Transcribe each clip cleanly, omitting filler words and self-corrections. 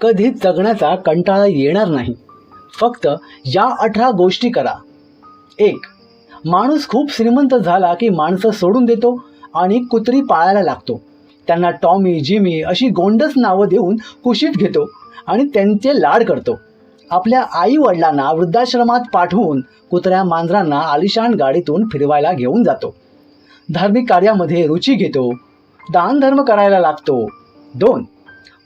कधीच जगण्याचा कंटाळा येणार नाही. फक्त या 18 गोष्टी करा. 1. माणूस खूप श्रीमंत झाला की माणसं सोडून देतो आणि कुत्री पाळायला लागतो. त्यांना टॉमी, जिमी अशी गोंडस नावं देऊन कुशीत घेतो आणि त्यांचे लाड करतो. आपल्या आई वडिलांना वृद्धाश्रमात पाठवून कुत्र्या मांजरांना आलिशान गाडीतून फिरवायला घेऊन जातो. धार्मिक कार्यामध्ये रुची घेतो. दानधर्म करायला लागतो. 2.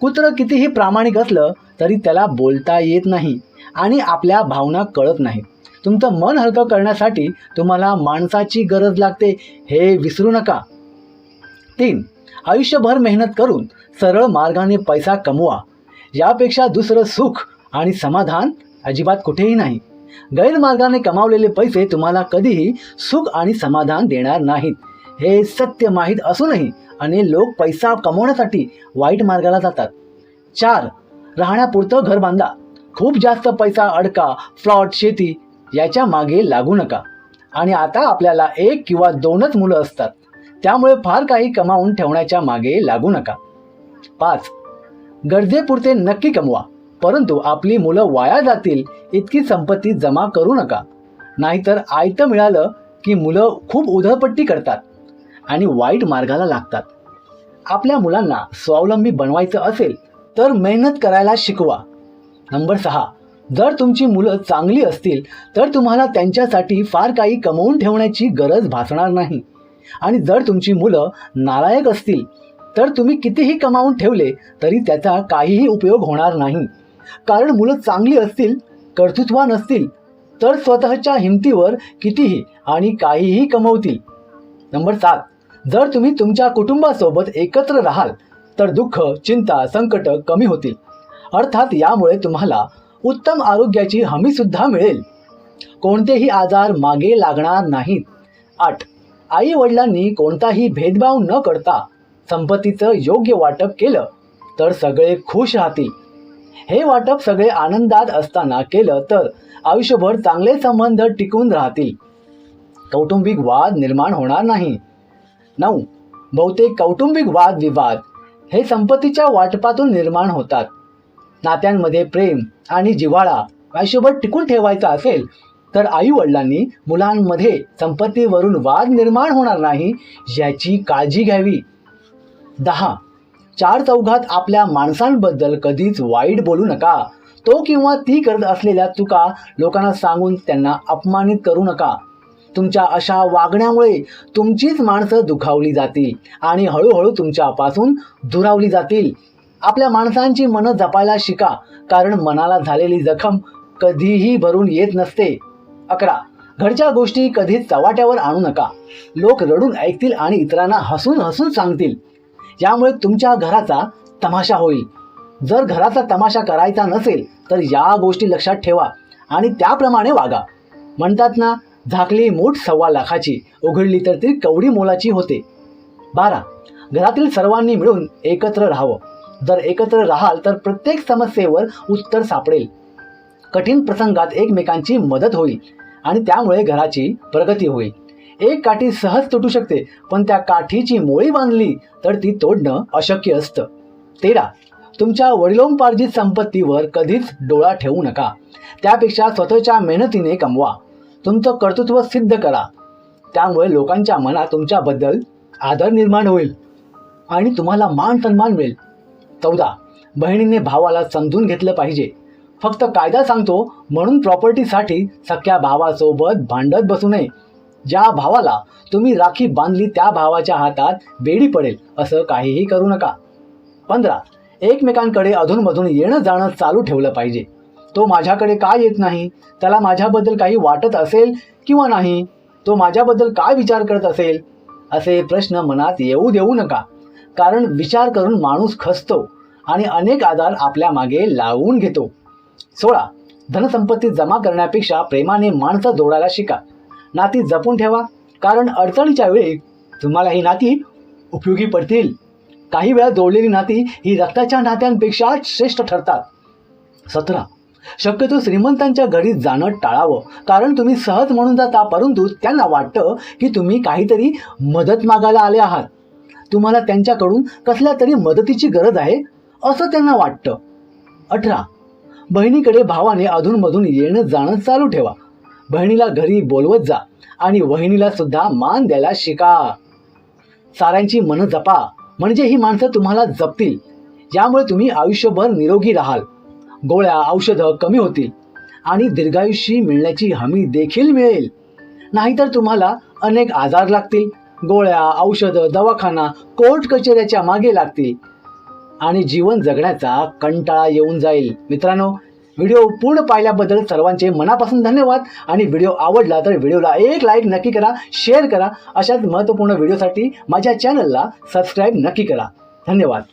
कुत्रं कितीही प्रामाणिक असलं तरी त्याला बोलता येत नाही आणि आपल्या भावना कळत नाहीत. तुमचं मन हलकं करण्यासाठी तुम्हाला माणसाची गरज लागते, हे विसरू नका. 3. आयुष्यभर मेहनत करून सरळ मार्गाने पैसा कमवा. यापेक्षा दुसरं सुख आणि समाधान अजिबात कुठेही नाही. गैरमार्गाने कमावलेले पैसे तुम्हाला कधीही सुख आणि समाधान देणार नाहीत. हे सत्य माहीत असूनही अनेक लोक पैसा कमवण्यासाठी वाईट मार्गाला जातात. 4. राहण्यापुरतं घर बांधा. खूप जास्त पैसा अडका, फ्लॉट, शेती याच्या मागे लागू नका. आणि आता आपल्याला 1 किंवा 2च मुलं असतात, त्यामुळे फार काही कमावून ठेवण्याच्या मागे लागू नका. 5. गरजेपुरते नक्की कमवा, परंतु आपली मुलं वाया जातील इतकी संपत्ती जमा करू नका. नाहीतर आयतं मिळालं की मुलं खूप उधळपट्टी करतात आणि वाईट मार्गाला लागतात. आपल्या मुलांना स्वावलंबी बनवायचं असेल तर मेहनत करायला शिकवा. नंबर 6. जर तुमची मुलं चांगली असतील तर तुम्हाला त्यांच्यासाठी फार काही कमवून ठेवण्याची गरज भासणार नाही. आणि जर तुमची मुलं नालायक असतील तर तुम्ही कितीही कमावून ठेवले तरी त्याचा काहीही उपयोग होणार नाही. कारण मुलं चांगली असतील, कर्तृत्वान असतील तर स्वतःच्या हिमतीवर कितीही आणि काहीही कमवतील. नंबर 7. जर तुम्ही तुमच्या कुटुंबासोबत एकत्र राहाल तर दुःख, चिंता, संकट कमी होतील. अर्थात यामुळे तुम्हाला उत्तम आरोग्याची हमीसुद्धा मिळेल. कोणतेही आजार मागे लागणार नाहीत. 8. आई वडिलांनी कोणताही भेदभाव न करता संपत्तीचं योग्य वाटप केलं तर सगळे खुश राहतील. हे वाटप सगळे आनंदात असताना केलं तर आयुष्यभर चांगले संबंध टिकून राहतील. कौटुंबिक वाद निर्माण होणार नाही. 9. बहुतेक कौटुंबिक वादविवाद हे संपत्तीच्या वाटपातून निर्माण होतात. नात्यांमध्ये प्रेम आणि जिव्हाळा आयुष्यभर टिकून ठेवायचा असेल तर आई वडिलांनी मुलांमध्ये संपत्तीवरून वाद निर्माण होणार नाही याची काळजी घ्यावी. 10. चार चौघात आपल्या माणसांबद्दल कधीच वाईट बोलू नका. तो किंवा ती करत असलेल्या चुका लोकांना सांगून त्यांना अपमानित करू नका. तुमच्या अशा वागण्यामुळे तुमचीच माणसं दुखावली जातील आणि हळूहळू तुमच्यापासून दुरावली जातील. आपल्या माणसांची मनं जपायला शिका, कारण मनाला झालेली जखम कधीही भरून येत नसते. 11. घरच्या गोष्टी कधीच चव्हाट्यावर आणू नका. लोक रडून ऐकतील आणि इतरांना हसून हसून सांगतील. यामुळे तुमच्या घराचा तमाशा होईल. जर घराचा तमाशा करायचा नसेल तर या गोष्टी लक्षात ठेवा आणि त्याप्रमाणे वागा. म्हणतात ना, झाकली मूठ 1.25 लाखाची, उघडली तर ती कवडी मोलाची होते. 12. घरातील सर्वांनी मिळून एकत्र राहावं. जर एकत्र राहाल तर प्रत्येक समस्येवर उत्तर सापडेल. कठीण प्रसंगात एकमेकांची मदत होईल आणि त्यामुळे घराची प्रगती होईल. एक काठी सहज तुटू शकते, पण त्या काठीची मोळी बांधली तर ती तोडणं अशक्य असतं. 13. तुमच्या वडिलोपार्जित संपत्तीवर कधीच डोळा ठेवू नका. त्यापेक्षा स्वतःच्या मेहनतीने कमवा. तुमचं कर्तृत्व सिद्ध करा. त्यामुळे लोकांच्या मनात तुमच्याबद्दल आदर निर्माण होईल आणि तुम्हाला मान सन्मान मिळेल. 14. बहिणीने भावाला समजून घेतलं पाहिजे. फक्त कायदा सांगतो म्हणून प्रॉपर्टीसाठी सख्या भावासोबत भांडत बसू नये. ज्या भावाला तुम्ही राखी बांधली त्या भावाच्या हातात बेडी पडेल असं काहीही करू नका. 15. एकमेकांकडे अधूनमधून येणं जाणं चालू ठेवलं पाहिजे. तो माझ्याकडे का येत नाही? त्याला माझ्याबद्दल काही वाटत असेल किंवा नाही? तो माझ्याबद्दल काय विचार करत असेल? असे प्रश्न मनात येऊ देऊ नका, कारण विचार करून माणूस खचतो आणि अनेक आजार आपल्या मागे लावून घेतो. 16. धनसंपत्ती जमा करण्यापेक्षा प्रेमाने माणसं जोडायला शिका. नाती जपून ठेवा, कारण अडचणीच्या वेळी तुम्हाला ही नाती उपयोगी पडतील. काही वेळा जोडलेली नाती ही रक्ताच्या नात्यांपेक्षा श्रेष्ठ ठरतात. 17. शक्यतो श्रीमंतांच्या घरी जाणं टाळावं, कारण तुम्ही सहज म्हणून जाता, परंतु त्यांना वाटतं की तुम्ही काहीतरी मदत मागायला आले आहात. तुम्हाला त्यांच्याकडून कसल्या तरी मदतीची गरज आहे असं त्यांना वाटतं. 18. बहिणीकडे भावाने अधूनमधून येणं जाणं चालू ठेवा. बहिणीला घरी बोलवत जा आणि वहिनीला सुद्धा मान द्यायला शिका. साऱ्यांची मनं जपा, म्हणजे ही माणसं तुम्हाला जपतील. यामुळे तुम्ही आयुष्यभर निरोगी राहाल. गोळ्या औषधं कमी होतील आणि दीर्घायुष्य मिळण्याची हमी देखील मिळेल. नाहीतर तुम्हाला अनेक आजार लागतील. गोळ्या औषधं, दवाखाना, कोर्ट कचेऱ्याच्या मागे लागतील आणि जीवन जगण्याचा कंटाळा येऊन जाईल. मित्रांनो, व्हिडिओ पूर्ण पाहिल्याबद्दल सर्वांचे मनापासून धन्यवाद. आणि व्हिडिओ आवडला तर व्हिडिओला एक लाईक नक्की करा, शेअर करा. अशाच महत्त्वपूर्ण व्हिडिओसाठी माझ्या चॅनलला सबस्क्राईब नक्की करा. धन्यवाद.